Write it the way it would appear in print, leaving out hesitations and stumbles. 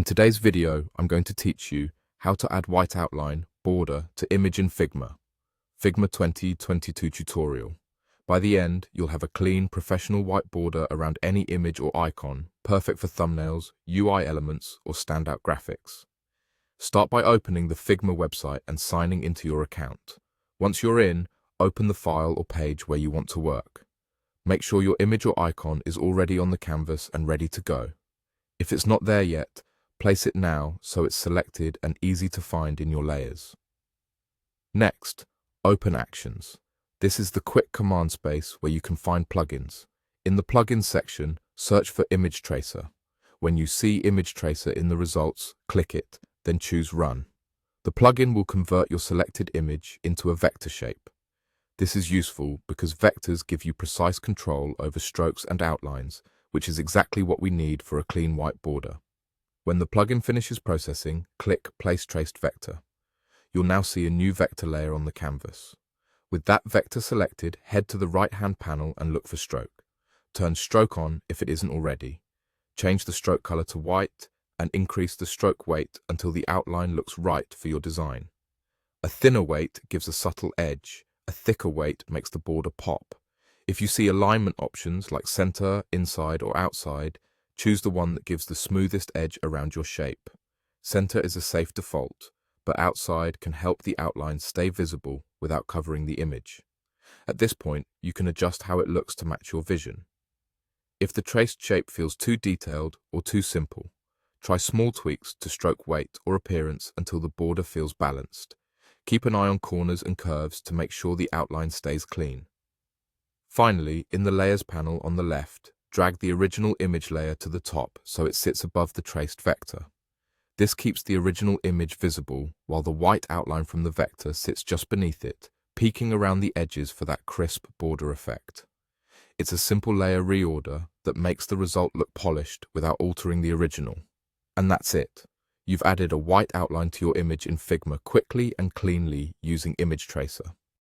today's video, I'm going to teach you how to add white outline border to image in Figma. Figma 2022 tutorial. By the end, you'll have a clean, professional white border around any image or icon, perfect for thumbnails, UI elements, or standout graphics. Start by opening the Figma website and signing into your account. Once you're in, open the file or page where you want to work. Make sure your image or icon is already on the canvas and ready to go. If it's not there yet, place it now so it's selected and easy to find in your layers. Next, open Actions. This is the quick command space where you can find plugins. In the Plugins section, search for Image Tracer. When you see Image Tracer in the results, click it, then choose Run. The plugin will convert your selected image into a vector shape. This is useful because vectors give you precise control over strokes and outlines, which is exactly what we need for a clean white border. When the plugin finishes processing, click Place Traced Vector. You'll now see a new vector layer on the canvas. With that vector selected, head to the right-hand panel and look for Stroke. Turn Stroke on if it isn't already. Change the stroke color to white and increase the stroke weight until the outline looks right for your design. A thinner weight gives a subtle edge. A thicker weight makes the border pop. If you see alignment options like center, inside, or outside, choose the one that gives the smoothest edge around your shape. Center is a safe default, but outside can help the outline stay visible without covering the image. At this point, you can adjust how it looks to match your vision. If the traced shape feels too detailed or too simple, try small tweaks to stroke weight or appearance until the border feels balanced. Keep an eye on corners and curves to make sure the outline stays clean. Finally, in the Layers panel on the left, drag the original image layer to the top so it sits above the traced vector. This keeps the original image visible while the white outline from the vector sits just beneath it, peeking around the edges for that crisp border effect. It's a simple layer reorder that makes the result look polished without altering the original. And that's it. You've added a white outline to your image in Figma quickly and cleanly using Image Tracer.